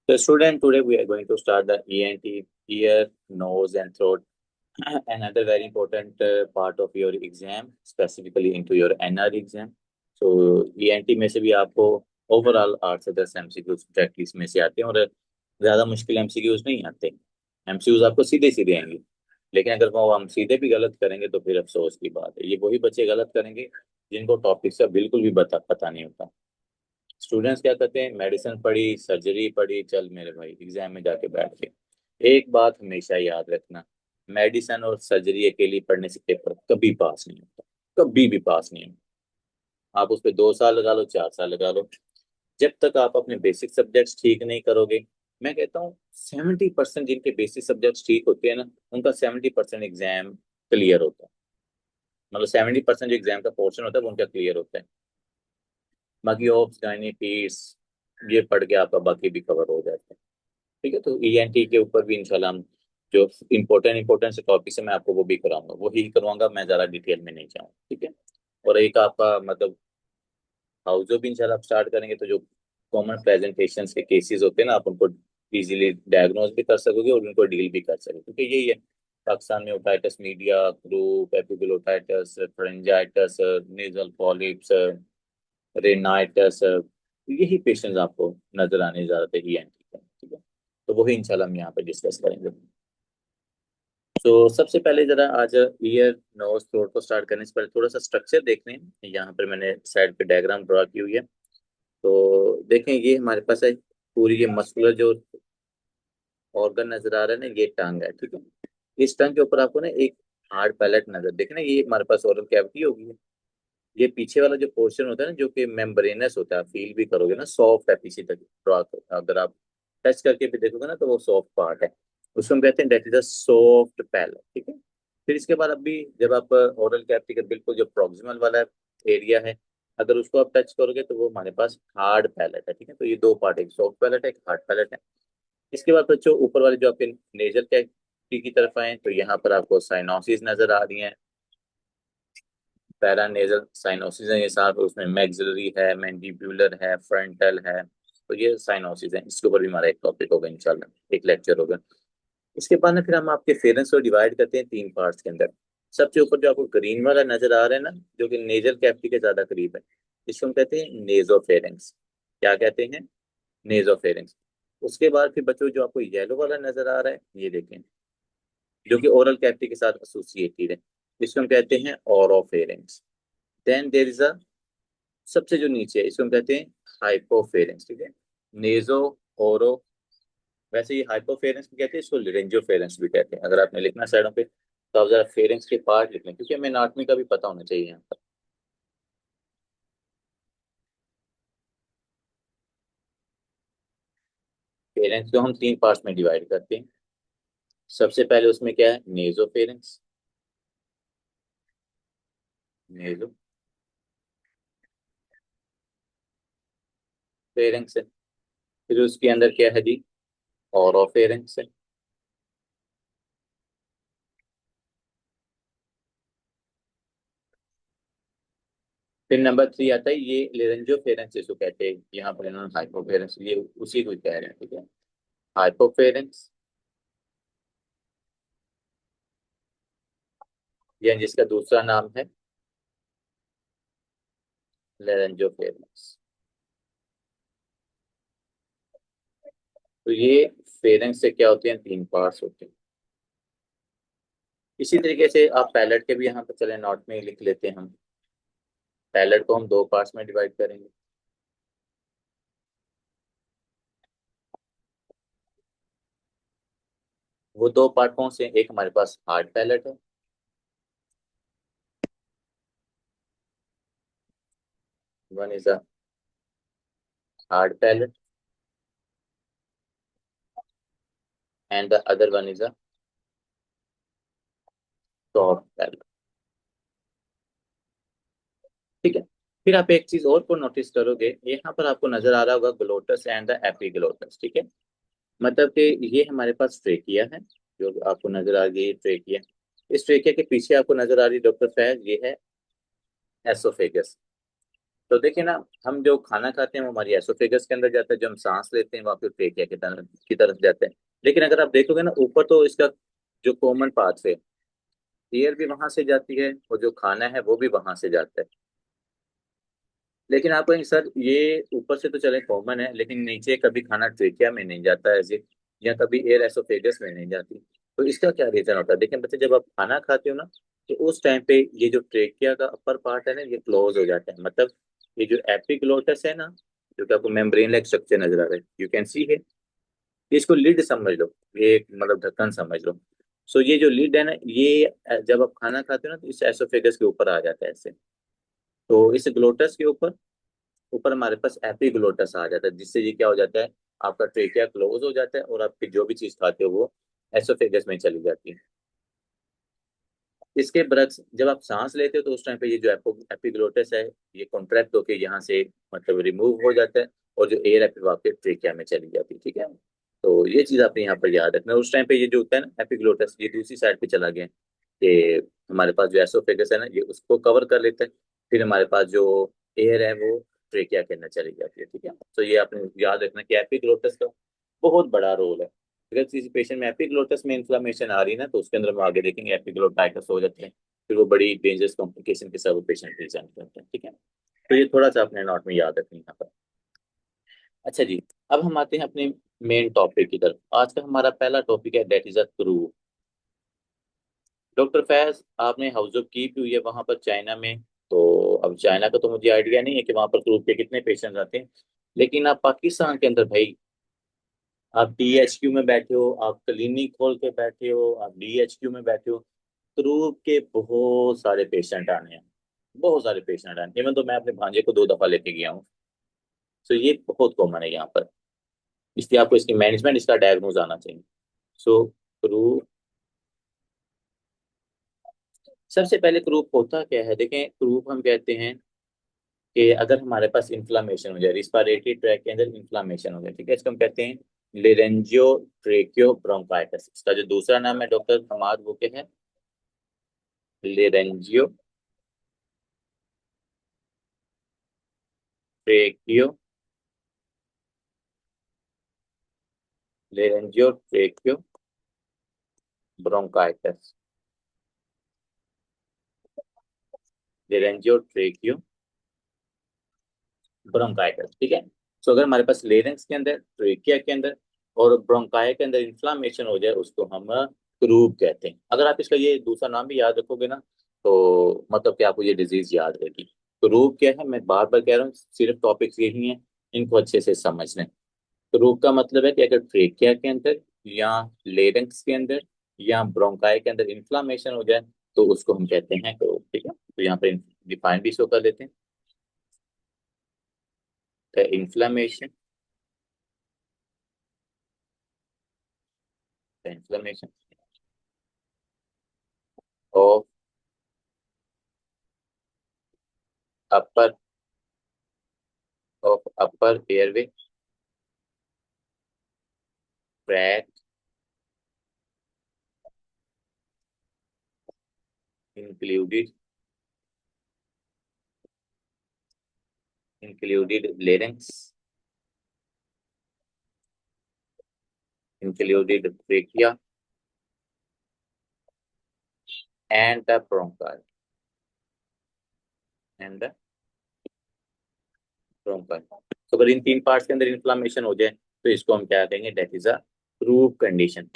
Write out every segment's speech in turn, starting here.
So student, today we are going to start the ENT, ear, nose and throat. Another very important part of your exam, specifically into your NR exam. So ENT में से भी आपको overall 8 से 10 MCQs practice में से आते हैं और ज़्यादा मुश्किल MCQs नहीं आते। MCQs आपको सीधे सीधे आएंगे, लेकिन अगर वो हम सीधे भी गलत करेंगे तो फिर अफसोस की बात है। ये वही बच्चे गलत करेंगे जिनको टॉपिक से बिल्कुल भी पता नहीं होता। स्टूडेंट्स क्या करते हैं, मेडिसिन पढ़ी, सर्जरी पढ़ी, चल मेरे भाई एग्जाम में जाके बैठ गए। एक बात हमेशा याद रखना, मेडिसिन और सर्जरी अकेली पढ़ने से पेपर कभी पास नहीं होता, कभी भी पास नहीं होता। आप उस पर 2 साल लगा लो, 4 साल लगा लो, जब तक आप अपने बेसिक सब्जेक्ट्स ठीक नहीं करोगे। मैं कहता हूँ 70% जिनके बेसिक सब्जेक्ट्स ठीक होते हैं ना, उनका 70% एग्जाम क्लियर होता है। मतलब 70% जो एग्जाम का पोर्शन होता है वो उनका क्लियर होता है। बाकी ओप्स, गायनी, पीट्स, ये पढ़ के आपका बाकी भी कवर हो जाता है। ठीक है, तो ईएनटी के ऊपर भी इंशाल्लाह हम जो इम्पोर्टेंट से टॉपिक है मैं आपको वो भी कराऊंगा, वही करवाऊंगा, मैं ज़्यादा डिटेल में नहीं जाऊँ। ठीक है, और एक आपका मतलब हाउस भी इंशाल्लाह आप स्टार्ट करेंगे तो जो कॉमन प्रेजेंटेशंस के केसेस होते हैं ना, आप उनको इजीली डायग्नोज भी कर सकोगे और उनको डील भी कर सकोगे, क्योंकि यही है पाकिस्तान में otitis media, croup, epiglottitis, pharyngitis, nasal polyps, rhinitis, यही पेशेंट्स आपको नजर आने ज़्यादातर ही एंटी का। ठीक है, तो वही इंशाल्लाह हम यहाँ पे डिस्कस करेंगे। तो सबसे पहले जरा आज ईयर, नोज, थ्रोट को स्टार्ट करने से पहले थोड़ा सा स्ट्रक्चर देख लें। यहाँ पर मैंने साइड पे डायग्राम ड्रा की हुई है, तो देखें ये हमारे पास है पूरी ये मस्कुलर जो ऑर्गन नजर आ रहा है ना, ये टंग है। ठीक है, इस टंग के ऊपर आपको ना एक हार्ड पैलेट नजर देखे ना, ये हमारे पास ओरल कैविटी होगी। ये पीछे वाला जो पोर्शन होता है ना, जो कि मेम्ब्रेनस होता है, आप फील भी करोगे ना, सॉफ्ट है पीछे तक ड्रा। अगर आप टच करके भी देखोगे ना तो वो सॉफ्ट पार्ट है, उसको हम कहते हैं that is a soft palate. ठीक है, फिर इसके बाद अभी जब आप ओरल कैविटी का बिल्कुल जो प्रोक्सिमल वाला एरिया है, अगर उसको आप टच करोगे तो वो हमारे पास हार्ड पैलेट है। ठीक है, तो ये दो पार्ट, एक सॉफ्ट पैलेट है, एक हार्ड पैलेट है। इसके बाद बच्चों ऊपर वाले जो आपके नेजल कैविटी की तरफ आए तो यहाँ पर आपको साइनोसिस नजर आ रही है, पैरानेजल साइनोसिस है ये साथ, उसमें मैक्सिलरी है, मैंडिब्यूलर है, फ्रंटल है। तो ये साइनोसिस है, इसके ऊपर भी हमारा एक टॉपिक होगा इंशाल्लाह, एक लेक्चर होगा। इसके बाद ना फिर हम आपके फेरेंस को डिवाइड करते हैं 3 पार्ट्स के अंदर। सबसे ऊपर जो आपको ग्रीन वाला नजर आ रहा है ना, जो कि नेजल कैविटी के ज्यादा करीब है, इसको हम कहते हैं नेजोफेरेंस। क्या कहते हैं? नेजोफेरेंस। उसके बाद फिर बच्चों जो आपको येलो वाला नजर आ रहा है, ये देखें, जो कि ओरल कैविटी के साथ एसोसिएटेड है, इसको हम कहते हैं ओरोफेरेंस। देन देर इज अ, सबसे जो नीचे है इसको हम कहते हैं हाइपोफेरेंस। ठीक है, नेजो, ओरो, वैसे ये हाइपोफेरेंस भी कहते हैं, इसको लेरेंजियोफेरेंस भी कहते हैं। अगर आपने लिखना साइडों पे तो आप जरा फेरेंस के पार्ट लिख लें, क्योंकि हमें एनाटॉमी का भी पता होना चाहिए यहाँ पर। फेरेंस को हम 3 पार्ट्स में डिवाइड करते हैं। सबसे पहले उसमें क्या है, नेजोफेरेंस, नेजो फेरेंस है। फिर उसके अंदर क्या है जी, ओरोफेरेंस है। फिर नंबर 3 आता है ये लेरेंजियोफेरेंस, इसको कहते हैं, यहाँ पर इन्होंने हाइपोफेरेंस, ये उसी को कह रहे हैं। ठीक है, हाइपोफेरेंस, या जिसका दूसरा नाम है लेरेंजियोफेरेंस। तो ये फेरेंस से क्या होते हैं, 3 पार्ट्स होते हैं। इसी तरीके से आप पैलेट के भी यहाँ पर चले नोट में लिख लेते हैं हम। पैलेट को हम 2 पार्ट्स में डिवाइड करेंगे। वो 2 पार्ट कौन से हैं? एक हमारे पास हार्ड पैलेट है, one is a hard palate and the other one is a soft palate. ठीक है, फिर आप एक चीज और को नोटिस करोगे, यहाँ पर आपको नजर आ रहा होगा ग्लोटस एंड द एपिग्लोटस। ठीक है, मतलब कि ये हमारे पास ट्रेकिया है, जो आपको नजर आ रही है, ये ट्रेकिया। इस ट्रेकिया के पीछे आपको नजर आ रही है डॉक्टर फैज, ये है एसोफेगस। तो देखिए ना, हम जो खाना खाते हैं वो हमारी एसोफेगस के अंदर जाता है, जो हम सांस लेते हैं वो आपके ट्रेकिया की तरफ जाता है। लेकिन अगर आप देखोगे ना ऊपर, तो इसका जो कॉमन पाथ है, एयर भी वहां से जाती है और जो खाना है वो भी वहां से जाता है। लेकिन आप कहेंगे सर ये ऊपर से तो चले कॉमन है, लेकिन नीचे कभी खाना ट्रेकिया में नहीं जाता है जी, या कभी एयर एसोफेगस में नहीं जाती। तो इसका क्या रीजन होता है? देखिए बच्चे, जब आप खाना खाते हो ना, तो उस टाइम पे ये जो ट्रेकिया का अपर पार्ट है ना, ये क्लोज हो जाता है। मतलब ये जो एपिग्लोटस है ना, जो कि आपको मेम्ब्रेन लाइक स्ट्रक्चर नजर आ रहा है, यू कैन सी है, इसको लिड समझ लो, ये एक मतलब ढक्कन समझ लो। सो ये जो लिड है ना, ये जब आप खाना खाते हो ना, तो इस एसोफेगस के ऊपर आ जाता है ऐसे। तो इस ग्लोटस के ऊपर ऊपर हमारे पास एपिग्लोटस आ जाता है, जिससे ये क्या हो जाता है, आपका ट्रेकिया क्लोज हो जाता है और आपकी जो भी चीज खाते हो वो एसोफेगस में चली जाती है। इसके बरक्स जब आप सांस लेते हो, तो उस टाइम पे ये जो एपिग्लोटस है, ये कॉन्ट्रैक्ट होकर यहाँ से मतलब रिमूव हो जाता है, और जो एयर है फिर वो आपके ट्रेकिया में चली जाती है। ठीक है, तो ये चीज आपने यहाँ पर याद रखना। उस टाइम पे ये जो होता है ना एपिग्लोटस, ये दूसरी साइड पे चला गया, कि हमारे पास जो एसोफेगस है ना, ये उसको कवर कर लेता है। फिर हमारे पास जो एयर है वो ट्रेकिया के अंदर चली जाती है। ठीक है, तो ये आपने याद रखना कि एपिग्लोटस का बहुत बड़ा रोल है। अगर किसी पेशेंट में एपिग्लोटस में इन्फ्लामेशन आ रही है ना, तो उसके अंदर हम आगे देखेंगे एपिग्लोटाइटिस हो जाते हैं, फिर वो बड़ी डेंजरस कॉम्प्लिकेशन के साथ वो पेशेंट प्रेजेंट करते हैं। ठीक है, तो ये थोड़ा सा अपने नोट में याद रखें यहाँ पर। अच्छा जी, अब हम आते हैं अपने मेन टॉपिक की तरफ। आज का हमारा पहला टॉपिक है, that is a crew. Doctor Faiz, आपने हाउस ऑफ की भी हुई है वहां पर चाइना में, तो अब चाइना का तो मुझे आइडिया नहीं है कि वहां पर क्रू के कितने पेशेंट आते हैं। लेकिन आप पाकिस्तान के अंदर भाई, आप डीएचक्यू में बैठे हो, आप क्लिनिक खोल के बैठे हो, आप डीएचक्यू में बैठे हो, क्रू के बहुत सारे पेशेंट आने हैं, बहुत सारे पेशेंट आने। इवन तो मैं अपने भांजे को 2 दफा लेके गया हूँ। सो ये बहुत कॉमन है यहाँ पर, इसलिए आपको इसकी मैनेजमेंट, इसका डायग्नोज आना चाहिए। सो क्रू, सबसे पहले क्रूप होता क्या है? देखें, क्रूप हम कहते हैं कि अगर हमारे पास इन्फ्लामेशन हो जाए, रिस्पायरेटरी ट्रैक के अंदर इन्फ्लामेशन हो जाए, ठीक है, इसको हम कहते हैं लेरेंजियो ट्रेकियो ब्रोंकाइटिस। इसका जो दूसरा नाम है डॉक्टर हमाद, वो क्या है? Laryngo tracheo, laryngotracheobronchitis, laryngotracheobronchitis. ठीक है, तो अगर हमारे पास लेरेंस के अंदर, ट्रेकिया के अंदर और ब्रोंकाई के अंदर इन्फ्लामेशन हो जाए, उसको हम क्रूप कहते हैं। अगर आप इसका ये दूसरा नाम भी याद रखोगे ना, तो मतलब कि आपको ये डिजीज याद रहेगी। क्रूप क्या है, मैं बार बार कह रहा हूँ, सिर्फ टॉपिक्स यही हैं, इनको अच्छे से समझ लें। क्रूप का मतलब है कि अगर ट्रेकिया के अंदर या लेरेंक्स के अंदर या ब्रोंकाई के अंदर इन्फ्लामेशन हो जाए, तो उसको हम कहते हैं क्रूप। ठीक है, तो यहाँ पे डिफाइन भी शो कर देते हैं, inflammation, inflammation of upper upper airway tract included larynx, included trachea and the bronchi and the bronchi। तो अगर इन तीन पार्ट्स के अंदर इन्फ्लामेशन हो जाए, तो इसको हम क्या कहेंगे? That is a croup condition.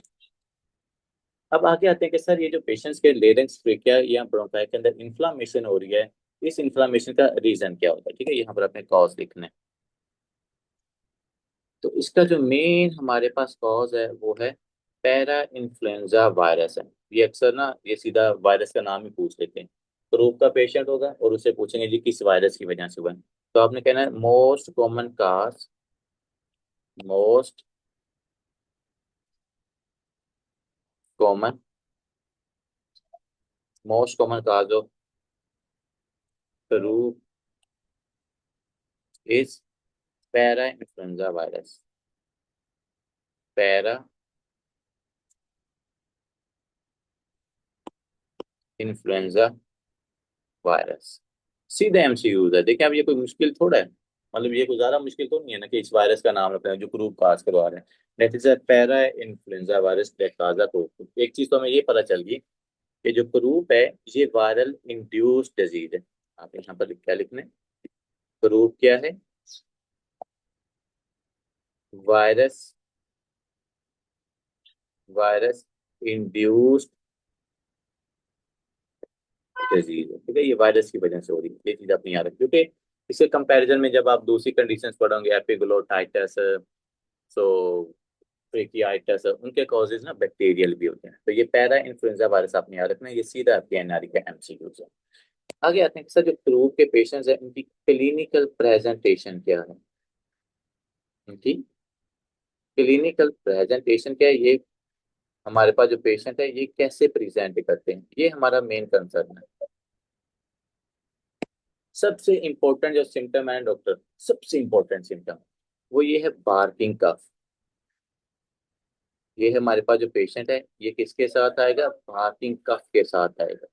अब आगे आते हैं कि सर ये जो पेशेंट्स के लेरेंक्स, ट्रेकिया या ब्रोंकाई के अंदर इन्फ्लामेशन हो रही है, इस इन्फ्लामेशन का रीजन क्या होता है? ठीक है, यहाँ पर अपने कॉज लिखना है। तो इसका जो मेन हमारे पास कॉज है वो है पैरा इन्फ्लुएंजा वायरस है। ये अक्सर ना ये सीधा वायरस का नाम ही पूछ लेते हैं। तो रोग का पेशेंट होगा और उससे पूछेंगे जी किस वायरस की वजह से हुआ है, तो आपने कहना है most common cause, most common most common cause of flu is para influenza virus, para influenza virus. सीधे एमसीयूज है। देखिए अब ये कोई मुश्किल थोड़ा है, मतलब ये कोई ज्यादा मुश्किल तो नहीं है ना कि इस वायरस का नाम रखना है जो ग्रुप काज करवा रहे हैं। That is a para influenza virus Kaza. तो एक चीज तो हमें ये पता चल गई कि जो ग्रुप है ये वायरल इंड्यूस्ड डिजीज है। आप यहाँ पर क्या लिखना है, ग्रुप क्या है, वायरस, वायरस इंड्यूस्ड डिजीज है। ठीक है, ये वायरस की वजह से हो रही है, ये चीज अपनी याद रखिए। क्योंकि इसके कंपैरिजन में जब आप दूसरी कंडीशंस पढ़ोगे, एपिग्लोटाइटिस, सो ट्रेकियाइटिस, उनके कॉजेज ना बैक्टीरियल भी होते हैं। तो ये पैरा इन्फ्लुएंजा वायरस आपने याद रखना है, ये सीधा आपके एनआरई का एमसीक्यूज है। आगे आते हैं कि सर जो फ्लू के पेशेंट्स हैं उनकी क्लिनिकल प्रेजेंटेशन क्या है, उनकी क्लिनिकल प्रेजेंटेशन क्या है, ये हमारे पास जो पेशेंट है ये कैसे प्रेजेंट करते हैं, ये हमारा मेन कंसर्न है। सबसे इंपॉर्टेंट जो सिम्टम है डॉक्टर, सबसे इंपॉर्टेंट सिम्टम वो ये है बार्किंग कफ। ये है हमारे पास जो पेशेंट है ये किसके साथ आएगा, बार्किंग कफ के साथ आएगा।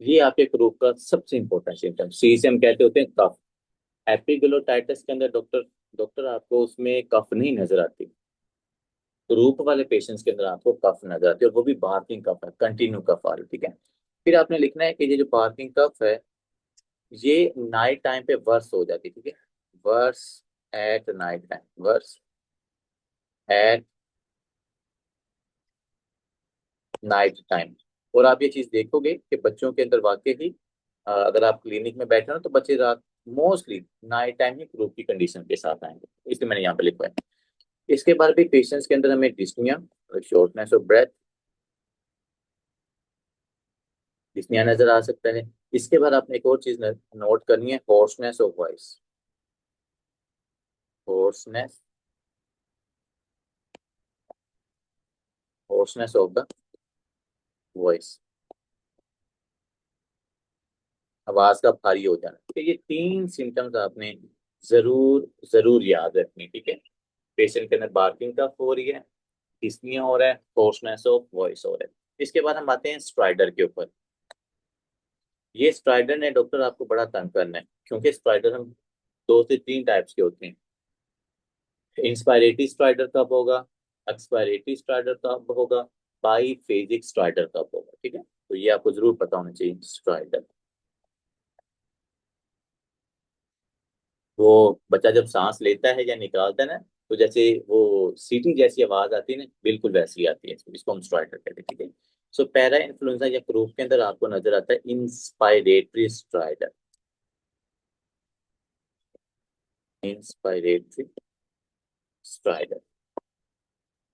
ये आपके ग्रुप का सबसे इंपॉर्टेंट सिम्टम, सी से हम कहते होते हैं कफ। एपिग्लोटाइटिस के अंदर डॉक्टर, डॉक्टर आपको उसमें कफ नहीं नजर आती, ग्रुप वाले पेशेंट्स के अंदर आपको कफ नजर आती है, और वो भी बार्किंग कफ है, कंटिन्यू कफ आ रही है। ठीक है, फिर आपने लिखना है कि ये जो बार्किंग कफ है ये नाइट टाइम पे वर्स हो जाती है। ठीक है, worse at night time, worse at night time. और आप ये चीज देखोगे कि बच्चों के अंदर वाकई ही अगर आप क्लिनिक में बैठे हो ना तो बच्चे रात मोस्टली नाइट टाइम ही ग्रुप की कंडीशन के साथ आएंगे, इसलिए मैंने यहाँ पे लिखा है। इसके बाद भी पेशेंट्स के अंदर हमें dyspnoea, shortness of breath, dyspnoea नजर आ सकता है। इसके बाद आपने एक और चीज नोट करनी है, hoarseness of voice, hoarseness, hoarseness of the voice, आवाज का भारी हो जाना। तो ये तीन सिम्टम्स आपने जरूर जरूर याद रखनी। ठीक है, पेशेंट के अंदर बार्किंग कफ हो रही है, डिस्निया हो रहा है, होर्सनेस ऑफ वॉइस हो रहा है। इसके बाद हम आते हैं स्ट्राइडर के ऊपर। ये स्ट्राइडर ने डॉक्टर आपको बड़ा तंग करना है, क्योंकि स्ट्राइडर हम दो से तीन टाइप्स के होते हैं। इंस्पायरेटरी स्ट्राइडर कब होगा, एक्सपायरेटरी स्ट्राइडर कब होगा, बाई फेजिक स्ट्राइडर कब होगा। ठीक है, तो ये आपको जरूर पता होना चाहिए। स्ट्राइडर, वो बच्चा जब सांस लेता है या निकालता है ना, तो जैसे वो सीटी जैसी आवाज आती है ना, बिल्कुल वैसी आती है, इसको हम स्ट्राइडर कहते हैं। ठीक है, सो पैरा इन्फ्लुएंजा या क्रूप के अंदर आपको नजर आता है इंस्पायरेटरी स्ट्राइडर, इंस्पायरेटरी स्ट्राइडर।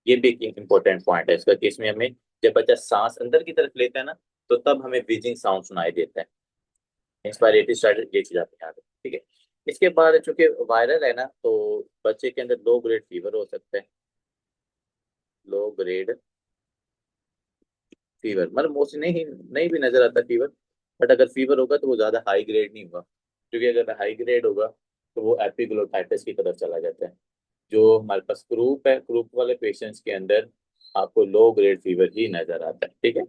ये भी एक इंपॉर्टेंट पॉइंट है इसका, कि इसमें हमें जब बच्चा सांस अंदर की तरफ लेता है ना तो तब हमें व्हीजिंग साउंड सुनाई देता है। इंस्पायरेटरी स्टार्टर, ये चीज आपको याद है। ठीक है, इसके बाद चूंकि वायरल है ना तो बच्चे के अंदर लो ग्रेड फीवर हो सकता है, लो ग्रेड फीवर, मतलब मोस्टली नहीं नहीं भी नजर आता फीवर, बट अगर फीवर होगा तो वो ज्यादा हाई ग्रेड नहीं होगा, क्योंकि अगर हाई ग्रेड होगा तो वो एपिग्लोटाइटिस की तरफ चला जाता है। जो हमारे पास ग्रुप है, ग्रुप वाले पेशेंट्स के अंदर आपको लो ग्रेड फीवर ही नजर आता है। ठीक है,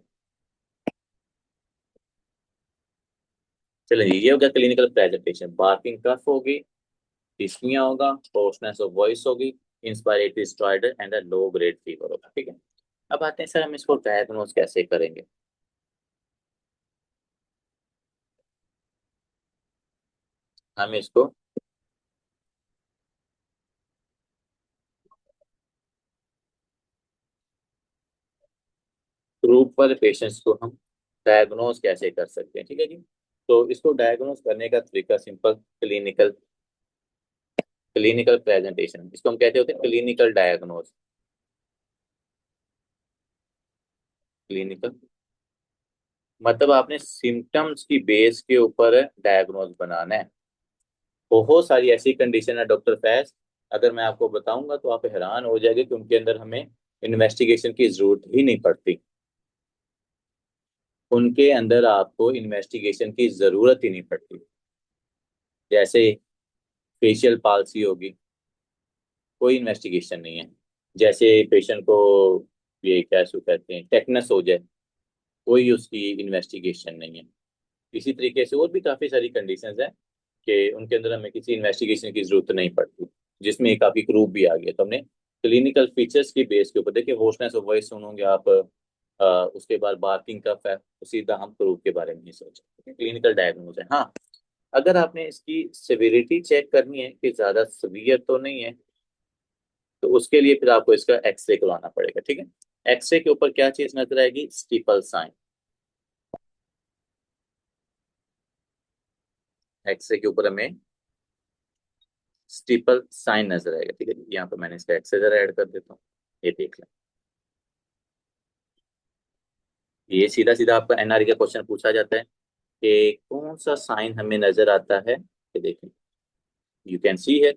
चलिए ये होगा क्लिनिकल प्रेजेंटेशन, बार्किंग कफ होगी, डिस्निया होगा, होर्सनेस ऑफ वॉइस होगी, inspiratory strider and a low grade fever होगा। ठीक है, अब आते हैं सर हम इसको डायग्नोज कैसे करेंगे। हम इसको ग्रुप वाले पेशेंट्स को हम डायग्नोज कैसे कर सकते हैं। ठीक है जी, तो इसको डायग्नोज करने का तरीका सिंपल, क्लिनिकल, क्लिनिकल प्रेजेंटेशन, इसको हम कहते होते हैं क्लिनिकल डायग्नोज, क्लिनिकल मतलब आपने सिम्टम्स की बेस के ऊपर डायग्नोज बनाना है। बहुत सारी ऐसी कंडीशन है डॉक्टर फैज, अगर मैं आपको बताऊंगा तो आप हैरान हो जाएंगे कि उनके अंदर हमें इन्वेस्टिगेशन की जरूरत ही नहीं पड़ती, उनके अंदर आपको इन्वेस्टिगेशन की जरूरत ही नहीं पड़ती। जैसे फेशियल पाल्सी होगी, कोई इन्वेस्टिगेशन नहीं है। जैसे पेशेंट को ये क्या सो कहते हैं टेटनस हो जाए, कोई उसकी इन्वेस्टिगेशन नहीं है। इसी तरीके से और भी काफी सारी कंडीशंस हैं कि उनके अंदर हमें किसी इन्वेस्टिगेशन की जरूरत नहीं पड़ती, जिसमें एक काफी ग्रुप भी आ गया। तो हमने क्लिनिकल फीचर्स की बेस के ऊपर देखिए, होर्सनेस ऑफ वॉइस सुनोगे आप, उसके बाद बार्किंग का फैक्ट, सीधा हम ग्रुप के बारे में ही सोचें, क्लिनिकल डायग्नोज है। हाँ, अगर आपने इसकी सिविरिटी चेक करनी है कि ज्यादा सीवियर तो नहीं है, तो उसके लिए फिर आपको इसका एक्सरे करवाना पड़ेगा, ठीक है। एक्सरे के ऊपर क्या चीज नजर आएगी? Steeple sign. एक्सरे के ऊपर हमें स्टीपल साइन नजर आएगा, ठीक है। यहाँ पे मैंने इसका एक्सरे जरा ऐड कर देता हूँ, ये देख लें। ये सीधा सीधा आपका एनआरई का क्वेश्चन पूछा जाता है कि कौन सा साइन हमें नजर आता है, ये देखें, यू कैन सी है,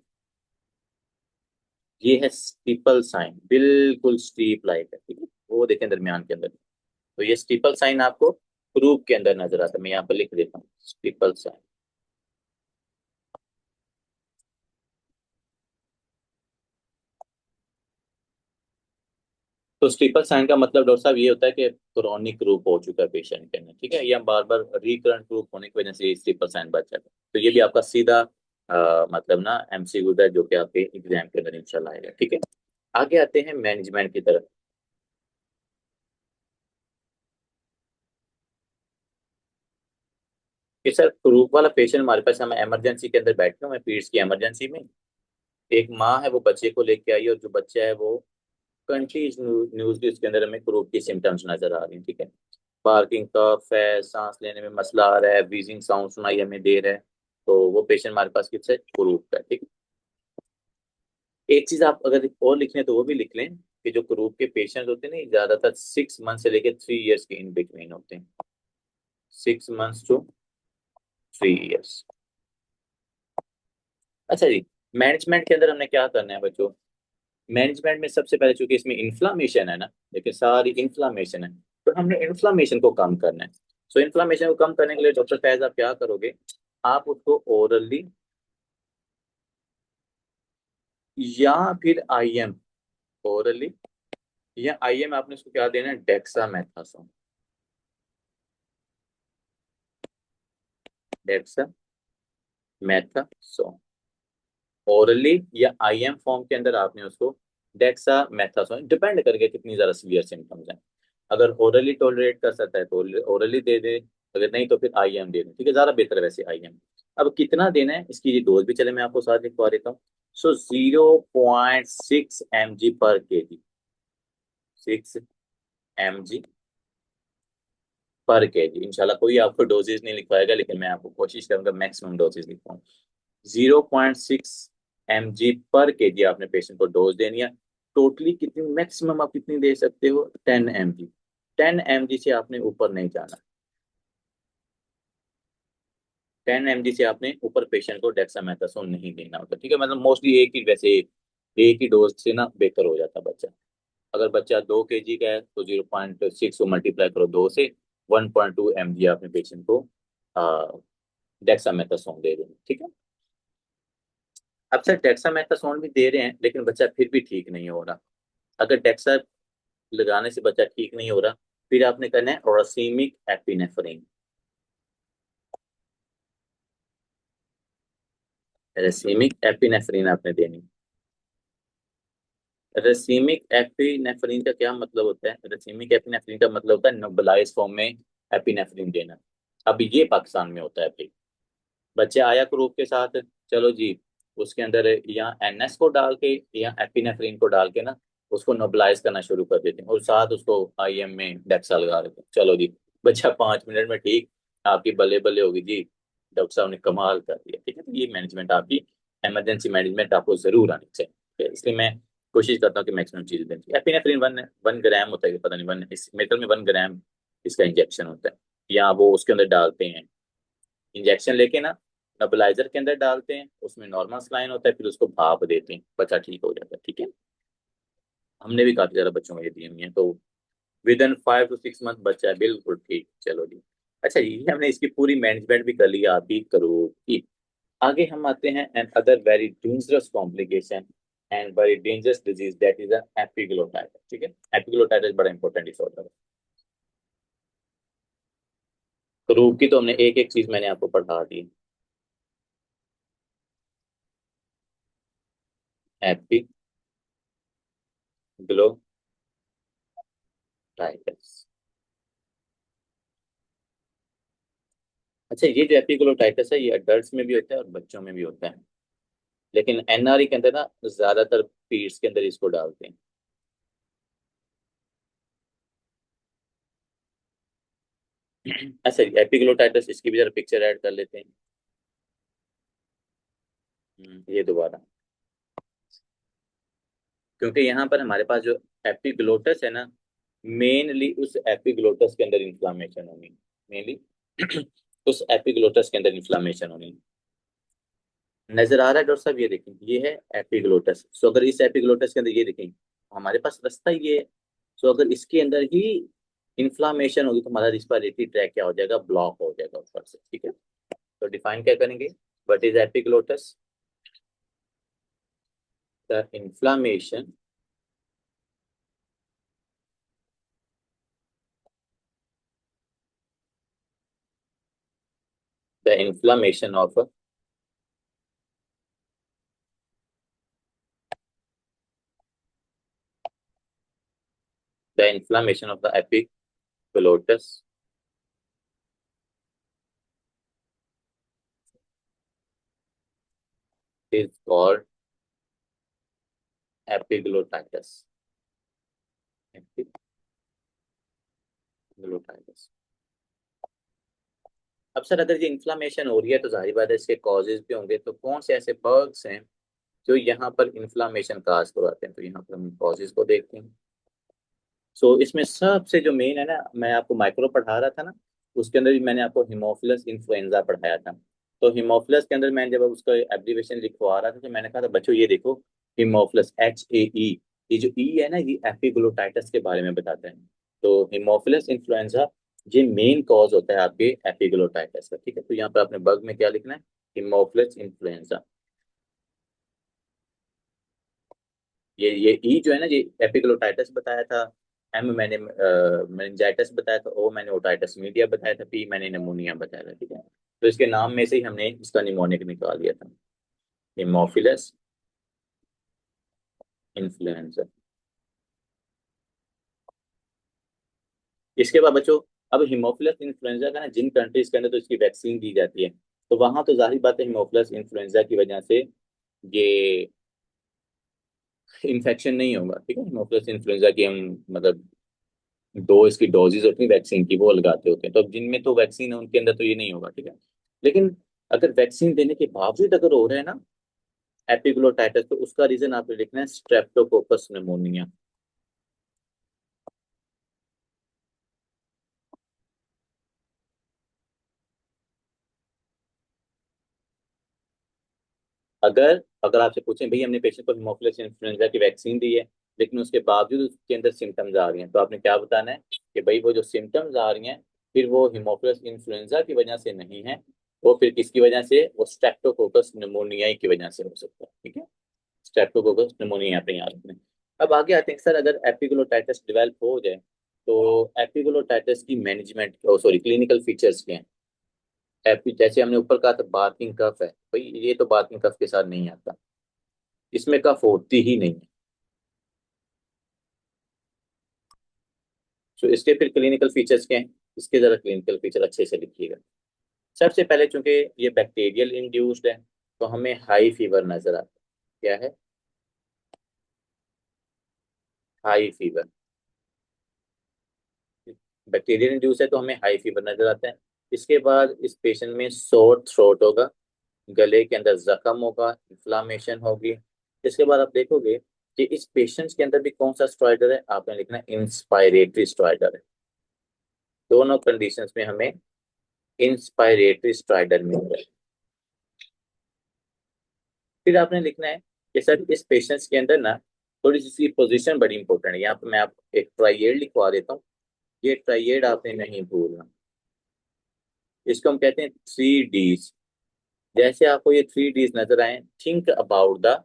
ये है स्टीपल साइन, बिल्कुल स्टीप लाइक है, ठीक है, वो देखें दरमियान के अंदर। तो ये स्टीपल साइन आपको प्रूफ के अंदर नजर आता है, मैं यहाँ पर लिख देता हूँ स्टीपल साइन। तो स्टीपल साइन का मतलब डॉक्टर साहब ये होता है कि क्रोनिक रूप हो चुका है पेशेंट के अंदर, ठीक है, या बार बार रिकरेंट रूप होने की वजह से स्टीपल साइन बच जाता है। तो ये भी आपका सीधा मतलब ना एमसीक्यू है, जो कि आपके एग्जाम के अंदर इंशाल्लाह आएगा, ठीक है। आगे आते हैं मैनेजमेंट की तरफ। कि सर क्रूप वाला पेशेंट हमारे पास, हम इमरजेंसी के अंदर बैठे हुए हैं, पीड्स की इमरजेंसी में। एक माँ है, वो बच्चे को लेके आई, और जो बच्चा है वो कंटिन्यूस न्यूज उसके अंदर हमें क्रूप की सिम्टम्स नजर आ रही हैं, ठीक है। पार्किंग कफ है, सांस लेने में मसला आ रहा है, व्हीजिंग साउंड सुनाई हमें दे रहा है। तो वो पेशेंट हमारे पास किससे? क्रूप का, ठीक है। एक चीज आप अगर और लिख लें तो वो भी लिख लें कि जो क्रूप के पेशेंट होते हैं ना, ये ज्यादातर 6 मंथ से लेकर 3 इयर्स के इन बिटवीन होते हैं। 6 मंथ्स टू 3 इयर्स। अच्छा जी, मैनेजमेंट के अंदर हमने क्या करना है बच्चों? मैनेजमेंट में सबसे पहले, चूंकि इसमें इन्फ्लामेशन है ना, देखिए सारी इन्फ्लामेशन है, तो हमने इन्फ्लामेशन को कम करना है। सो इन्फ्लामेशन को कम करने के लिए डॉक्टर फैज आप क्या करोगे? आप उसको ओरली या फिर आईएम, ओरली या आईएम, आपने उसको क्या देना है? डेक्सामेथासोन। डेक्सामेथासोन ओरली या आईएम फॉर्म के अंदर आपने उसको डेक्सामेथासोन, डिपेंड करके कितनी ज्यादा सीवियर सिम्टम्स हैं। अगर ओरली टॉलरेट कर सकता है तो ओरली दे दे, अगर नहीं तो फिर आईएम दे दे, ठीक है, ज्यादा बेहतर है वैसे आईएम। अब कितना देना है इसकी ये डोज भी चले मैं आपको साथ लिखवा देता हूँ। सो 0.6 mg पर केजी, 6 mg पर केजी। इंशाल्लाह कोई आपको डोजेज नहीं लिखवाएगा, लेकिन मैं आपको कोशिश करूंगा मैक्सिमम डोजेज लिखवाऊं। 0.6 mg पर केजी आपने पेशेंट को डोज देनी है। टोटली कितनी मैक्सिमम आप कितनी दे सकते हो? 10 mg। 10 mg से आपने ऊपर नहीं जाना। 10 mg से आपने ऊपर पेशेंट को डेक्सामेथासोन नहीं देना होता, ठीक है। मतलब मोस्टली एक ही, वैसे एक ही डोज से ना बेहतर हो जाता बच्चा। अगर बच्चा 2 kg का है तो 0.6 को मल्टीप्लाई करो 2 से, 1.2 mg आपने पेशेंट को डेक्सामेथासोन दे देना, ठीक है। अब सर डेक्सामेथासोन भी दे रहे हैं, लेकिन बच्चा फिर भी ठीक नहीं हो रहा। अगर डेक्सा लगाने से बच्चा ठीक नहीं हो रहा, फिर आपने करना है रसीमिक एपिनेफ्रिन। रसीमिक एपिनेफ्रिन आपने देनी। रसीमिक एपिनेफ्रिन का क्या मतलब होता है? रसीमिक एपिनेफ्रिन का मतलब होता है नोबलाइज फॉर्म में एपिनेफ्रिन देना। अब ये पाकिस्तान में होता है भाई, बच्चे आया ग्रुप के साथ, चलो जी, उसके अंदर या एनएस को डाल के या एपिनेफ्रिन को डाल के ना उसको नोबलाइज करना शुरू कर देते हैं, और साथ उसको आईएम में डेक्सा लगा देते हैं। चलो जी, बच्चा 5 मिनट में ठीक, आपकी बल्ले बल्ले होगी जी, डॉक्टर साहब ने कमाल कर दिया, ठीक है। तो ये मैनेजमेंट आपकी, इमरजेंसी मैनेजमेंट आपको जरूर आनी चाहिए, ठीक है? इसलिए मैं कोशिश करता हूँ कि मैक्सिमम चीजें दें। एपिनेफ्रिन 1 ग्राम होता है कि पता नहीं, वन इस मेटल में 1 ग्राम इसका इंजेक्शन होता है, या वो उसके अंदर डालते हैं इंजेक्शन लेके ना, नेबुलाइजर के अंदर डालते हैं, उसमें नॉर्मल सलाइन होता है, फिर उसको भाप देते हैं, बच्चा ठीक हो जाता है, ठीक है। हमने भी काफी ज्यादा बच्चों को ये दी हुई है, तो विद इन 5 to 6 मंथ बच्चा है बिल्कुल ठीक। चलो जी, अच्छा जी, ये हमने इसकी पूरी मैनेजमेंट भी कर ली आपकी करो की। आगे हम आते हैं and other very dangerous complication and very dangerous disease, that is epiglottitis, ठीक है। एपिग्लोटाइटिस बड़ा इंपॉर्टेंट डिसऑर्डर है। तो रूप की तो हमने एक एक चीज मैंने आपको पढ़ा दी। एपिग्लोटाइटिस। अच्छा, ये जो एपिग्लोटाइटिस है ये अडल्ट में भी होता है और बच्चों में भी होता है, लेकिन एनआरई के अंदर ना ज्यादातर पीड्स के अंदर इसको डालते हैं। अच्छा, एपिग्लोटाइटिस इसकी भी जरा पिक्चर ऐड कर लेते हैं। ये दोबारा, क्योंकि यहाँ पर हमारे पास जो एपिग्लोटस है ना, मेनली उस एपिग्लोटस के अंदर इन्फ्लामेशन होनी, मेनली उस एपिग्लोटस के अंदर इन्फ्लामेशन होनी। नजर आ रहा है डॉक्टर साहब? ये देखें, ये है एपिग्लोटस। सो अगर इस एपिग्लोटस के अंदर ये देखें, हमारे पास रास्ता ये है। सो अगर इसके अंदर ही इन्फ्लामेशन होगी तो हमारा रिस्पिरेटरी ट्रैक क्या हो जाएगा, ब्लॉक हो जाएगा ऊपर से। ठीक है, तो डिफाइन क्या करेंगे, what is epiglottis? The inflammation, the inflammation of, the inflammation of the epiglottis is called epiglottitis. Epiglottitis. अब सर अगर ये इन्फ्लामेशन हो रही है तो जाहिर बात है इसके कॉजेज भी होंगे, तो कौन से ऐसे बर्ग्स हैं जो यहाँ पर इन्फ्लामेशन काज करवाते हैं? तो यहाँ पर हम कॉजेज को देखते हैं। सो इसमें सबसे जो मेन है ना, मैं आपको माइक्रो पढ़ा रहा था ना, उसके अंदर भी मैंने आपको हिमोफिलस इन्फ्लुएंजा पढ़ाया था। तो हिमोफिलस के अंदर मैं जब उसका एब्रीविएशन लिखवा रहा था तो मैंने कहा था बच्चों ये देखो, हिमोफिलस HAE, ये जो ई है ना ये एपिग्लोटाइटिस के बारे में बताता है। तो हिमोफिलस इन्फ्लुएंजा ये मेन कॉज होता है आपके एपिग्लोटाइटिस का। ठीक है, तो यहाँ पर आपने बग में क्या लिखना है, हिमोफिलस इन्फ्लुएंजा। ये ई जो है ना ये एपिग्लोटाइटिस बताया था, एम मैंने मेनिंजाइटिस बताया था, ओ मैंने ओटाइटिस मीडिया बताया था, पी मैंने निमोनिया बताया था। ठीक है, तो इसके नाम में से ही हमने इसका निमोनिक निकाल दिया था, हिमोफिलस इन्फ्लुएंजा। इसके बाद बच्चों, अब हिमोफिलस इन्फ्लुएंजा का ना जिन कंट्रीज के अंदर तो इसकी वैक्सीन दी जाती है, तो वहां तो जाहिर बात है हिमोफिलस इन्फ्लुएंजा की वजह से ये इन्फेक्शन नहीं होगा। ठीक है, हिमोफिलस इन्फ्लुएंजा की हम मतलब दो इसकी डोजेज होती है वैक्सीन की वो लगाते होते हैं, तो अब जिनमें तो वैक्सीन है उनके अंदर तो ये नहीं होगा। ठीक है, लेकिन अगर वैक्सीन देने के बावजूद अगर हो रहा है ना एपिग्लोटाइटिस, तो उसका रीजन आपको लिखना है स्ट्रेप्टोकोकस निमोनिया। अगर अगर आपसे पूछें भाई हमने पेशेंट को हिमोफिलस इन्फ्लुएंजा की वैक्सीन दी है लेकिन उसके बावजूद उसके अंदर सिम्टम्स आ रही हैं, तो आपने क्या बताना है कि भाई वो जो सिम्टम्स आ रही हैं फिर वो हिमोफिलस इन्फ्लुएंजा की वजह से नहीं है, वो फिर किसकी वजह से, वो स्ट्रेप्टोकोकस निमोनिया की वजह से हो सकता है। ठीक है, स्ट्रेप्टोकोकस निमोनिया यहाँ पे याद रखना है। अब आगे आते हैं सर, अगर एपिग्लोटाइटिस डेवलप हो जाए तो एपिग्लोटाइटिस की मैनेजमेंट, सॉरी क्लिनिकल फीचर्स क्या हैं? जैसे हमने ऊपर कहा था बार्किंग कफ है, भाई ये तो बार्किंग कफ के साथ नहीं आता, इसमें कफ होती ही नहीं है। तो इसके फिर क्लिनिकल फीचर्स क्या हैं, इसके जरा क्लिनिकल फीचर अच्छे से लिखिएगा। सबसे पहले चूंकि ये बैक्टीरियल इंड्यूस्ड है तो हमें हाई फीवर नजर आता है। क्या है? High fever. बैक्टीरियल इंड्यूस है तो हमें हाई फीवर नजर आता है। इसके बाद इस पेशेंट में सोर थ्रोट होगा, गले के अंदर जख्म होगा, इन्फ्लामेशन होगी। इसके बाद आप देखोगे कि इस पेशेंट के अंदर भी कौन सा स्ट्राइडर है, आपने लिखना है इंस्पायरेटरी स्ट्राइडर है। दोनों कंडीशंस में हमें इंस्पायरेटरी स्ट्राइडर मिल रहा है। फिर आपने लिखना है कि सर इस पेशेंट्स के अंदर ना थोड़ी सी इसकी पोजीशन बड़ी इंपॉर्टेंट है। यहाँ पे मैं आपको एक ट्राइएड लिखवा देता हूँ, ये ट्राइएड आपने नहीं भूलना। इसको हम कहते हैं 3Ds। जैसे आपको ये 3Ds नजर आए, थिंक अबाउट द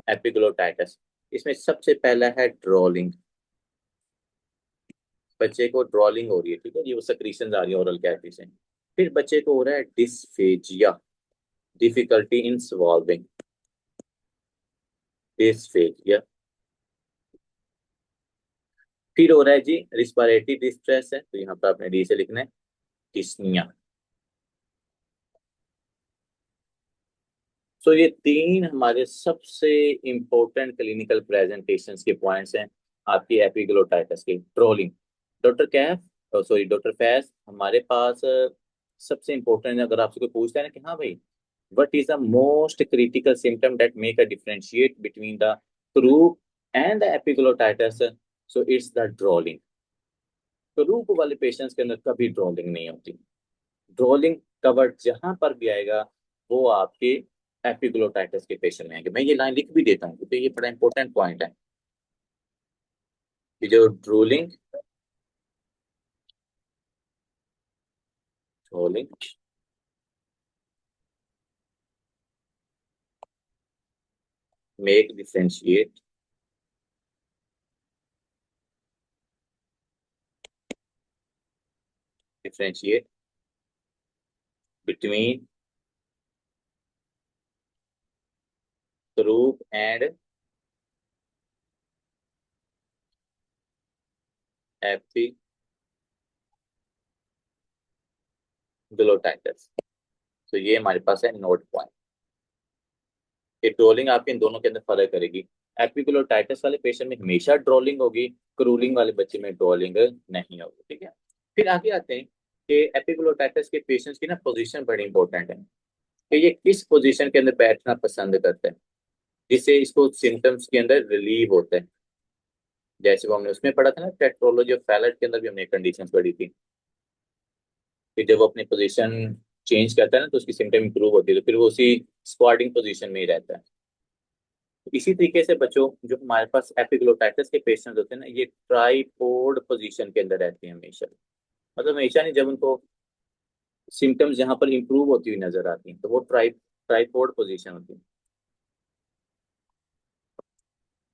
एपिग्लोटाइटिस। इसमें सबसे पहला है ड्रोलिंग, बच्चे को ड्रॉलिंग हो रही है, ठीक है, ये वो secretions आ रही है ओरल कैविटी से। फिर बच्चे को हो रहा है डिस्फेजिया, डिफिकल्टी इन स्वॉल्विंग, डिस्फेजिया। फिर हो रहा है जी रिस्पिरेटरी डिस्ट्रेस है, तो यहाँ पर आपने डी से लिखना है डिस्निया। सो ये तीन हमारे सबसे इंपॉर्टेंट क्लिनिकल प्रेजेंटेशंस के पॉइंट्स हैं आपकी एपिग्लोटाइटिस की। Drooling, doctor Kaif, sorry doctor Faiz, हमारे पास सबसे इंपॉर्टेंट, अगर आपसे कोई पूछता है ना कि हाँ भाई what is the most critical symptom that make a differentiate between the croup and the epiglottitis, so it's the drooling। Croup वाले पेशेंट्स के अंदर कभी ड्रॉलिंग नहीं होती। ड्रॉलिंग कवर जहां पर भी आएगा वो आपके एपिग्लोटाइटिस के पेशेंट में आएंगे। मैं ये लाइन लिख भी देता हूँ क्योंकि ये बड़ा इंपॉर्टेंट पॉइंट है कि जो drooling, drooling make differentiate between croup and epiglottitis। तो ये हमारे पास है नोट पॉइंट। ये ड्रोलिंग आपके इन दोनों के अंदर फर्क करेगी। एपिग्लोटाइटिस वाले पेशेंट में हमेशा ड्रोलिंग होगी, क्रूलिंग वाले बच्चे में ड्रोलिंग नहीं होगी, ठीक है। फिर आगे आते हैं कि एपिग्लोटाइटिस के पेशेंट्स की ना पोजीशन बड़ी इंपॉर्टेंट है कि ये किस पोजीशन के अंदर बैठना पसंद करते हैं जिससे इसको सिम्टम्स के अंदर रिलीव होता है। जैसे वो हमने उसमें पढ़ा था ना टेट्रोलॉजी ऑफ फैलेट के अंदर भी हमने कंडीशंस पढ़ी थी कि जब वो अपनी पोजीशन चेंज करता है ना तो उसकी सिम्टम इंप्रूव होती है, तो फिर वो उसी स्क्वाटिंग पोजीशन में ही रहता है। इसी तरीके से बच्चों जो हमारे पास एपिग्लोटाइटिस के पेशेंट होते हैं ना, ये ट्राइपोड पोजीशन के अंदर रहते हैं हमेशा। मतलब हमेशा नहीं, जब उनको सिम्टम्स जहां पर इंप्रूव होती हुई नजर आती हैं तो वो ट्राइपोड पोजीशन होती है।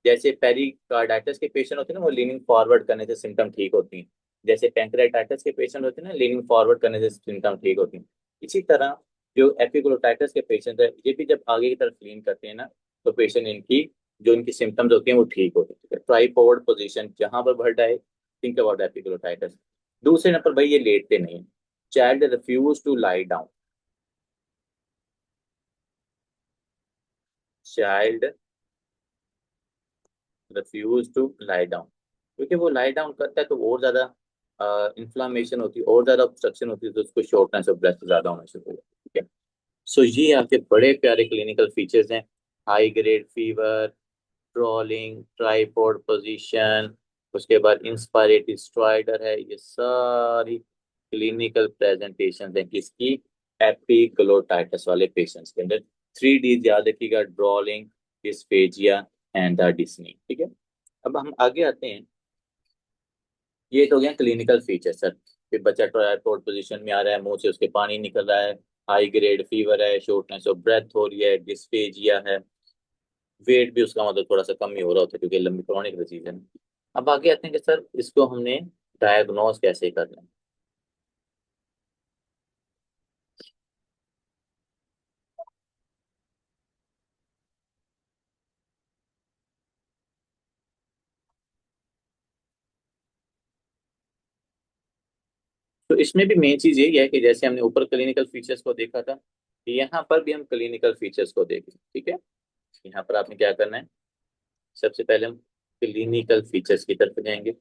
जैसे पेरिकार्डाइटिस के पेशेंट होते हैं ना, वो लीनिंग फॉरवर्ड करने से सिम्टम ठीक होती हैं। जैसे पैंक्रेटाइटिस के पेशेंट होते हैं ना, लीनिंग फॉरवर्ड करने से सिम्टम ठीक होती हैं। इसी तरह जो एपिग्लोटाइटिस के पेशेंट है ये भी जब आगे की तरफ लीन करते हैं ना तो पेशेंट इनकी जो इनकी सिम्टम्स होती हैं वो ठीक होती है। ट्राइपोड पोजीशन जहां पर बढ़ जाए, थिंक अबाउट एपिग्लोटाइटिस। दूसरे नंबर भाई ये लेटते नहीं है। Child refuse to lie down, child refuse to lie down, क्योंकि वो लाई डाउन करता है तो और ज्यादा इन्फ्लामेशन होती है, और ज्यादा ऑब्स्ट्रक्शन होती है, तो उसको शॉर्टनेस ऑफ ब्रेथ ज्यादा होना शुरू हो जाता है, ठीक है। सो ये आपके बड़े प्यारे क्लिनिकल फीचर्स हैं। High grade fever, drooling, tripod position, उसके बाद इंस्पायरेटरी स्ट्राइडर है, ये सारी क्लिनिकल प्रेजेंटेशन है किसकी, एपिग्लोटाइटिस वाले पेशेंट्स के अंदर। 3 डी याद रखिएगा, ड्रॉलिंग, डिस्फेजिया एंड द डिस्नी, ठीक है। अब हम आगे आते हैं, ये तो हो गया क्लिनिकल फीचर सर। फिर बच्चा ट्राइपॉड पोजीशन में आ रहा है, मुंह से उसके पानी निकल रहा है, हाई ग्रेड फीवर है, शॉर्टनेस ऑफ ब्रेथ हो रही है, डिस्फेजिया है, वेट भी उसका मतलब थोड़ा सा कम ही हो रहा होता है क्योंकि लंबी क्रॉनिक डिजीज है। अब आगे आते हैं कि सर इसको हमने डायग्नोज कैसे करना है। तो इसमें भी मेन चीज यही है कि जैसे हमने ऊपर क्लिनिकल फीचर्स को देखा था, यहाँ पर भी हम क्लिनिकल फीचर्स को देखें, ठीक है। यहाँ पर आपने क्या करना है, सबसे पहले हम क्लिनिकल फीचर्स की तरफ जाएंगे,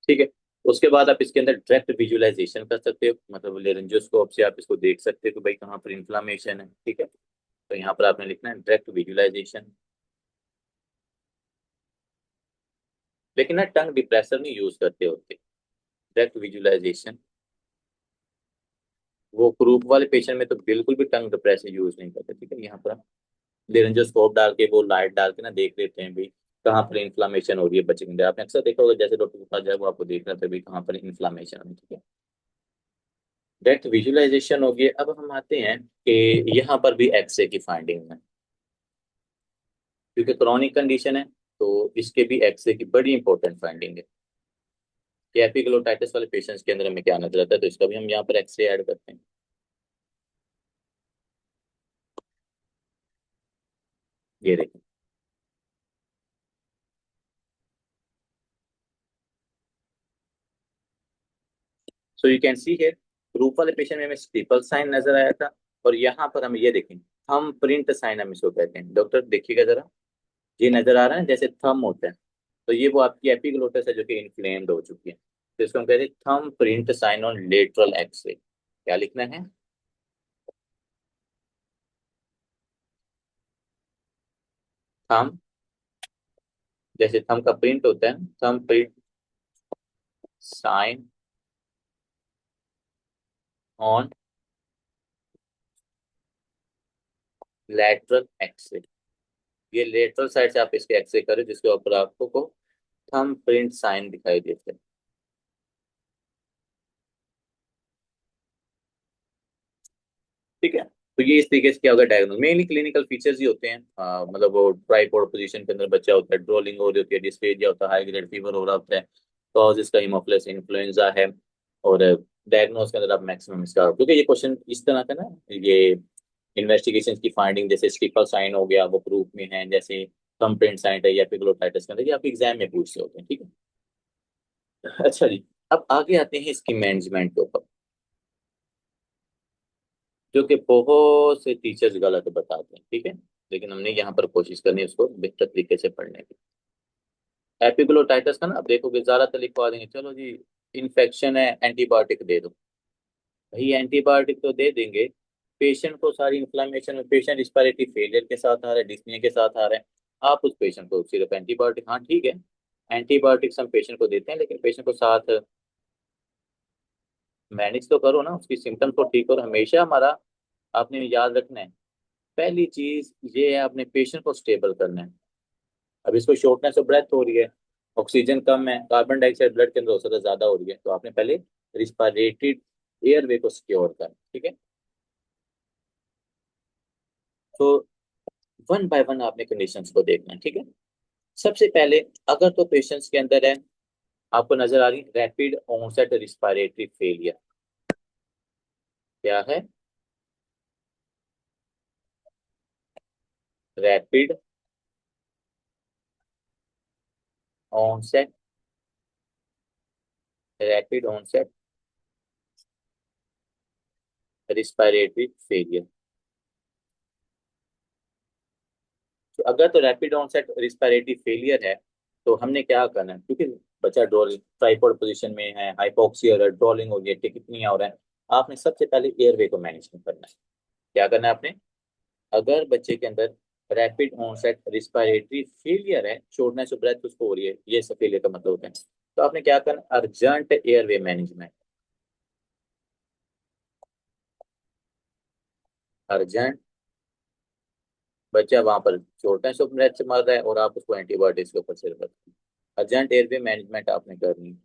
ठीक है। उसके बाद आप इसके अंदर डायरेक्ट विजुअलाइजेशन कर सकते हो, मतलब लेरेंजोस्कोप से आप इसको देख सकते हो कि भाई कहाँ पर इन्फ्लामेशन है, ठीक है। तो यहाँ पर आपने लिखना है डायरेक्ट विजुअलाइजेशन। लेकिन ना टंग डिप्रेसर नहीं यूज करते होते, डायरेक्ट विजुअलाइजेशन। वो ग्रुप वाले पेशेंट में तो बिल्कुल भी टंग डिप्रेसर यूज नहीं करते, ठीक है। यहाँ पर लेरेंजोस्कोप डाल के वो लाइट डाल के ना देख लेते हैं भाई कहाँ पर इन्फ्लामेशन हो रही है बच्चे के अंदर। आपने अक्सर देखा होगा जैसे डॉक्टर के पास जाए वो आपको देख रहा था भाई कहाँ पर इन्फ्लामेशन है, ठीक है। डायरेक्ट विजुअलाइजेशन हो गया। अब हम आते हैं कि यहाँ पर भी एक्सरे की फाइंडिंग है। क्योंकि क्रॉनिक कंडीशन है, तो इसके भी एक्सरे की बड़ी इंपॉर्टेंट फाइंडिंग है कि एपिग्लोटाइटिस वाले पेशेंट्स के अंदर हमें क्या नजर आता है, तो इसका भी हम यहाँ पर एक्सरे ऐड करते हैं। ये देखें, so you can see here, group वाले पेशेंट में हमें स्टीपल साइन नजर आया था, और यहाँ पर हम ये देखें थंब प्रिंट साइन हम इसको कहते हैं। डॉक्टर देखिएगा जरा, ये नजर आ रहा है जैसे थंब होता है, तो ये वो आपकी एपिग्लोटिस है जो कि इन्फ्लेम्ड हो चुकी है, तो इसको हम कहते हैं thumb print sign on lateral X-ray. क्या लिखना है? थंब, जैसे थंब का प्रिंट होता है, thumb print sign on lateral X-ray. ये लेटरल साइड से आप इसके एक्सरे करें जिसके ऊपर आपको को थंब प्रिंट साइन दिखाई देते हैं। ठीक है, तो ये इस तरीके से क्या होगा डायग्नोज, मेनली क्लिनिकल फीचर्स ही होते हैं। मतलब वो ट्राइपॉड पोजीशन के अंदर बच्चा होता है, ड्रोलिंग हो रही होती है, डिस्फेजिया होता है, हाई ग्रेड फीवर हो रहा होता है, कॉज इसका हीमोफिलस इन्फ्लुएंजा है। और डायग्नोज के अंदर आप मैक्सिमम इसका, क्योंकि ये क्वेश्चन इस तरह का ना, ये इन्वेस्टिगेशन की फाइंडिंग जैसे स्टिपल साइन हो गया वो प्रूफ में है, जैसे थंब प्रिंट साइन है या एपिग्लोटाइटिस के अंदर, ये आप एग्जाम में पूछ से होते हैं। ठीक है, अच्छा जी, अब आगे आते हैं इसकी मैनेजमेंट के ऊपर, जो कि बहुत से टीचर्स गलत बताते हैं। ठीक है, लेकिन हमने यहाँ पर कोशिश करनी है उसको बेहतर तरीके से पढ़ने की। एपिग्लोटाइटिस का ना आप देखोगे ज्यादातर लिखवा देंगे, चलो जी इन्फेक्शन है एंटीबायोटिक दे दो। भाई एंटीबायोटिक तो दे देंगे, पेशेंट को सारी इन्फ्लेमेशन में, पेशेंट रिस्पिरेटरी फेलियर के साथ आ रहा है, डिस्निया के साथ आ रहा है, आप उस पेशेंट को सिर्फ एंटीबायोटिक, हाँ ठीक है, एंटीबायोटिक्स हम पेशेंट को देते हैं, लेकिन पेशेंट को साथ मैनेज तो करो ना, उसकी सिम्टम्स को ठीक करो। हमेशा हमारा आपने याद रखना है, पहली चीज ये है अपने पेशेंट को स्टेबल करना है। अब इसको शॉर्टनेस ऑफ ब्रेथ हो रही है, ऑक्सीजन कम है, कार्बन डाइऑक्साइड ब्लड के अंदर औसत ज्यादा हो रही है, तो आपने पहले रिस्पिरेटरी एयरवे को सिक्योर करना। ठीक है, तो वन बाय वन आपने कंडीशंस को देखना है। ठीक है, सबसे पहले अगर तो पेशेंट्स के अंदर है, आपको नजर आ रही रैपिड ऑनसेट रिस्पिरेटरी फेलियर, क्या है? Rapid onset, rapid onset respiratory failure. तो अगर तो रैपिड ऑनसेट रिस्पिरेटरी फेलियर है, तो हमने क्या करना है, क्योंकि बच्चा ड्रोल ट्राइपॉड पोजीशन में है, हाइपोक्सिया हो रहा है, ड्रोलिंग हो रही है, टिकिपनिया हो रहा है, आपने सबसे पहले एयरवे को मैनेज करना है। क्या करना है आपने? अगर बच्चे के अंदर रैपिड ऑनसेट रिस्पिरेटरी फेलियर है, शॉर्टनेस ऑफ ब्रेथ उसको हो रही है, ये सब फेलियर का मतलब होता है, तो आपने क्या करना, अर्जेंट एयरवे मैनेजमेंट, अर्जेंट, बच्चा वहां पर शॉर्टनेस ऑफ ब्रेथ से मर रहा है और आप उसको एंटीबायोटिक्स के ऊपर सिर रखते हैं, अर्जेंट एयरवे मैनेजमेंट आपने करनी है।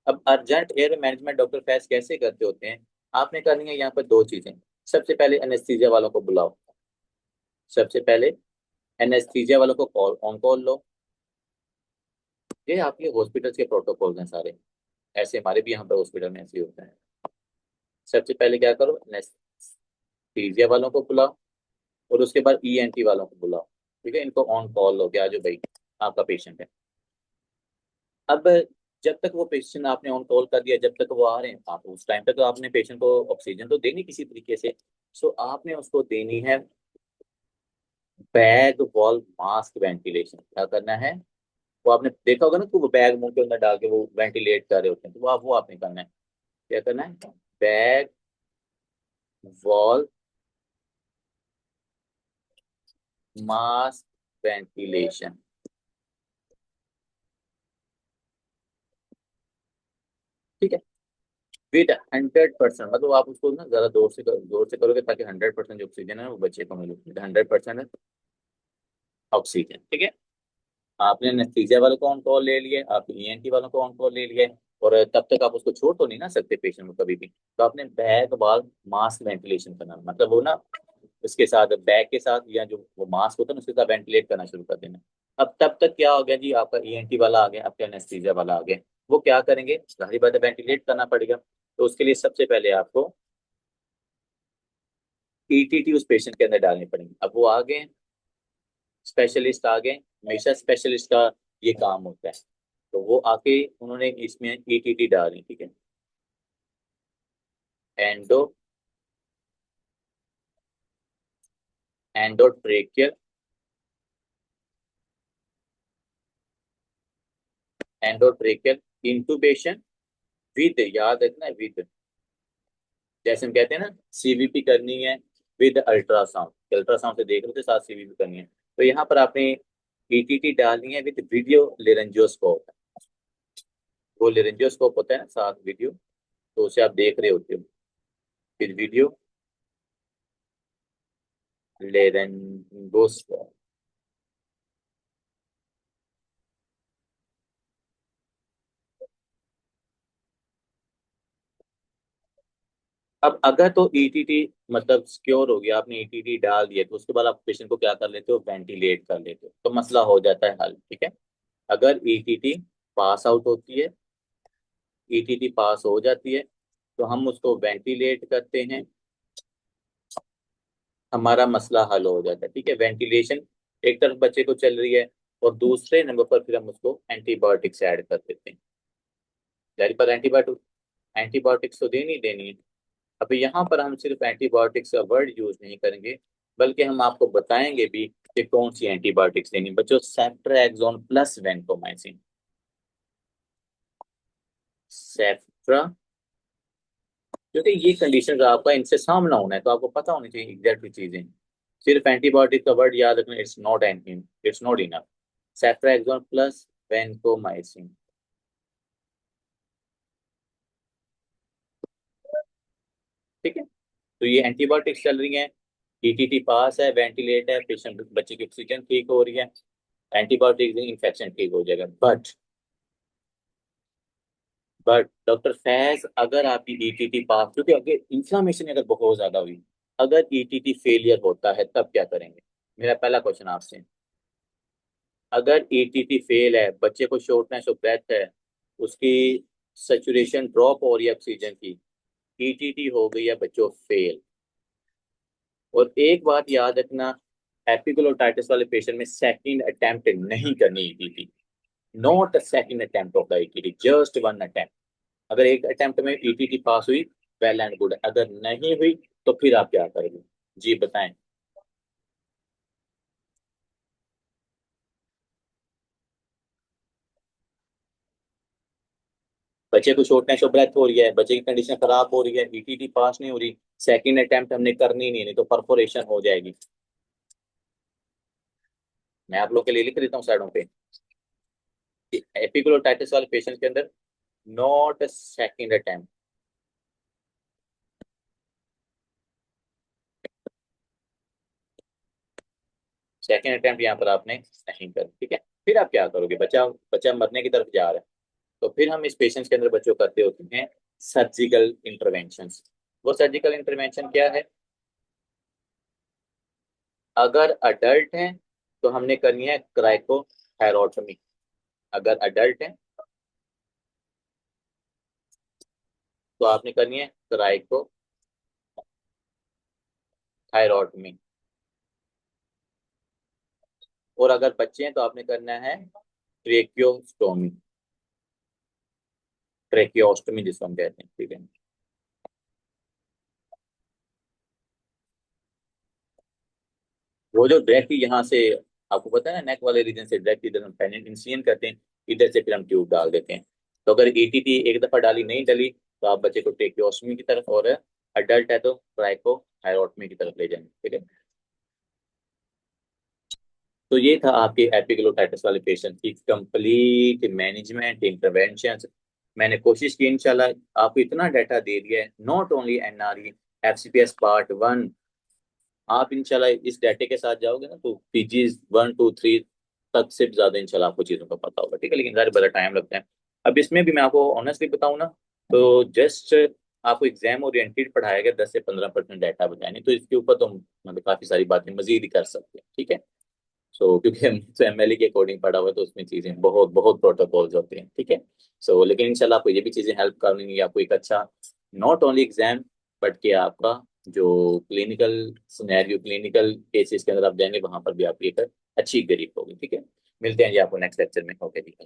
अब urgent air management doctor Faiz कैसे करते होते हैं, आपने करनी है यहाँ पर दो चीजें। सबसे पहले एनेस्थीसिया वालों को बुलाओ, सबसे पहले एनेस्थीसिया वालों को कॉल ऑन कॉल लो। ये आपके हॉस्पिटल के प्रोटोकॉल हैं सारे, ऐसे हमारे भी यहाँ पर हॉस्पिटल में ऐसे ही होता है। सबसे पहले क्या करो, एनेस्थीसिया वालों को बुलाओ, और उसके बाद ईएनटी वालों को बुलाओ। ठीक है, इनको ऑन कॉल लो, क्या जो भाई आपका पेशेंट है। अब जब तक वो पेशेंट आपने ऑन कॉल कर दिया, जब तक वो आ रहे हैं, आप उस टाइम तक तो आपने पेशेंट को ऑक्सीजन तो देनी किसी तरीके से, सो आपने उसको देनी है बैग वॉल मास्क वेंटिलेशन। क्या करना है, वो आपने देखा होगा ना कि वो बैग मुंह के अंदर डाल के वो वेंटिलेट कर रहे होते हैं, तो वो आपने करना है। क्या करना है, बैग वॉल मास्क वेंटिलेशन। ठीक है, विद 100%, मतलब आप उसको ना ज्यादा जोर से करोगे ताकि 100% जो ऑक्सीजन है वो बच्चे को मिले, 100% ऑक्सीजन। ठीक है, आपने एनेस्थीसिया वालों को ऑन कॉल ले लिए, आप ईएनटी वालों को ऑन कॉल ले लिए, और तब तक आप उसको छोड़ तो नहीं ना सकते पेशेंट को कभी भी। तो आपने बैक वाल मास्क वेंटिलेशन करना, मतलब वो ना उसके साथ बैक के साथ या जो वो मास्क होता है ना उसके साथ वेंटिलेट करना शुरू कर देना। अब तब तक क्या हो गया जी, आपका ईएनटी वाला आ गया, आपका एनेस्थीसिया वाला आ गया। वो क्या करेंगे, जाहिर बात है वेंटिलेट करना पड़ेगा। तो उसके लिए सबसे पहले आपको ईटीटी उस पेशेंट के अंदर डालनी पड़ेगी। अब वो आ गए, स्पेशलिस्ट आ गए, हमेशा स्पेशलिस्ट का ये काम होता है। तो वो आके उन्होंने इसमें ईटीटी डाली, ठीक है। एंडो एंडोट्रेकियल एंडोट्रेकियल इंटूबेशन विद, याद रखना विद, जैसे हम कहते हैं ना सीवीपी करनी है विद अल्ट्रासाउंड, अल्ट्रासाउंड से देख रहे थे साथ सीवीपी करनी है। तो यहाँ पर आपने ईटीटी डालनी है विद वीडियो लेरेंजियोस्कोप। वो लेरेंजियोस्कोप होता है ना साथ वीडियो, तो उसे आप देख रहे होते हो विद वीडियो लेरेंजियोस्कोप। अब अगर तो ईटीटी मतलब सिक्योर हो गया, आपने ईटीटी डाल दिया, तो उसके बाद आप पेशेंट को क्या कर लेते हो, वेंटिलेट कर लेते हो, तो मसला हो जाता है हल, ठीक है। अगर ईटीटी पास आउट होती है, ईटीटी पास हो जाती है, तो हम उसको वेंटिलेट करते हैं, हमारा मसला हल हो जाता है, ठीक है। वेंटिलेशन एक तरफ बच्चे को चल रही है, और दूसरे नंबर पर फिर हम उसको एंटीबायोटिक्स ऐड कर देते हैं। जारी पर एंटीबायोटिक एंटीबायोटिक्स तो देनी ही देनी है। अब यहाँ पर हम सिर्फ एंटीबायोटिक्स का वर्ड यूज नहीं करेंगे, बल्कि हम आपको बताएंगे भी कि कौन सी एंटीबायोटिक्स देनी बच्चों। सेफ्ट्राएक्सोन प्लस वेंकोमाइसिन, सेफ्ट्रा, क्योंकि ये कंडीशन आपका इनसे सामना होना है, तो आपको पता होनी चाहिए एग्जैक्ट चीजें। सिर्फ एंटीबायोटिक का वर्ड याद रखना, it's not enough. Ceftriaxone plus vancomycin, ठीक है। तो ये एंटीबायोटिक्स चल रही हैं, टीटीटी पास है, वेंटिलेट है, पेशेंट बच्चे की ऑक्सीजन ठीक हो रही है, एंटीबायोटिक इन्फेक्शन ठीक हो जाएगा। बट डॉक्टर फैज, अगर आपकी ईटीटी पास, क्योंकि अगर इंफ्लामेशन अगर बहुत ज्यादा हुई, अगर ईटीटी फेलियर होता है तब क्या करेंगे? मेरा पहला क्वेश्चन आपसे, अगर ईटीटी फेल है, बच्चे को शॉर्टनेस ऑफ ब्रेथ है, उसकी सेचुरेशन ड्रॉप हो रही है ऑक्सीजन की, ईटीटी हो गई है बच्चों फेल। और एक बात याद रखना, एपिग्लोटाइटिस वाले पेशेंट में सेकंड अटेम्प्ट नहीं करनी ETT, not a second attempt of the ETT, just one attempt. अगर एक अटेम्प्ट में ईटीटी पास हुई, वेल एंड गुड, अगर नहीं हुई तो फिर आप क्या करेंगे? जी बताएं। बच्चे को शॉर्टनेस ऑफ ब्रेथ हो रही है, बच्चे की कंडीशन खराब हो रही है, ईटीटी पास नहीं हो रही, सेकंड अटेम्प्ट हमने करनी नहीं तो परफोरेशन हो जाएगी। मैं आप लोग के लिए लिख देता हूँ साइडों पे, एपिग्लोटाइटिस वाले पेशेंट के अंदर not second attempt, second attempt यहाँ पर आपने नहीं कर, ठीक है। फिर आप क्या करोगे, बच्चा बच्चा मरने की तरफ जा रहा है, तो फिर हम इस पेशेंट के अंदर बच्चों करते होते हैं सर्जिकल इंटरवेंशन। वो सर्जिकल इंटरवेंशन क्या है? अगर अडल्ट हैं तो हमने करनी है क्राइकोथैरोटमी, अगर अडल्ट हैं तो आपने करनी है क्राइकोथैरोटमी, और अगर बच्चे हैं तो आपने करना है ट्रेकियोस्टोमी, ट्रेकियोस्टोमी जिसको हम कहते हैं, ठीक है। वो जो डायरेक्ट यहाँ से, आपको पता है ना, नेक वाले रीजन से डायरेक्ट इधर हम पेनिट इंसिजन करते हैं, इधर से फिर हम ट्यूब डाल देते हैं। तो अगर ईटीटी एक दफा डाली नहीं डली, तो आप बच्चे को ट्रेकियोस्टमी की तरफ, और अडल्ट है तो ट्राइकोथायरॉटमी की तरफ ले जाएंगे, ठीक है। तो ये था आपके एपिग्लोटाइटिस वाले पेशेंट की कंप्लीट मैनेजमेंट इंटरवेंशन। मैंने कोशिश की इंशाल्लाह आपको इतना डाटा दे दिया है, not only NRE, FCPS part one. आप इंशाल्लाह इस डाटे के साथ जाओगे ना, तो पीजी 1 2 3 तक से ज्यादा इंशाल्लाह आपको चीजों का पता होगा, ठीक है। लेकिन ज़रा बड़ा टाइम लगता है। अब इसमें भी मैं आपको ऑनेस्टली बताऊं ना, तो जस्ट आपको एग्जाम ओरिएंटेड पढ़ाया गया, 10 से 15% डाटा बताया, नहीं तो इसके ऊपर तो हम मतलब काफी सारी बातें मजीद ही कर सकते हैं, ठीक है। सो क्योंकि हम तो एमएलए के अकॉर्डिंग पढ़ा हुआ है, तो उसमें चीजें बहुत बहुत प्रोटोकॉल्स होते हैं, ठीक है। सो लेकिन इंशाल्लाह आपको ये भी चीजें हेल्प करेंगी, आपको एक अच्छा नॉट ओनली एग्जाम बट कि आपका जो क्लिनिकल सिनेरियो, क्लिनिकल केसेस के अंदर आप जाएंगे, वहां पर भी आपकी एक अच्छी ग्रिप होगी, ठीक है। मिलते हैं जी आपको नेक्स्ट लेक्चर में, ओके जी।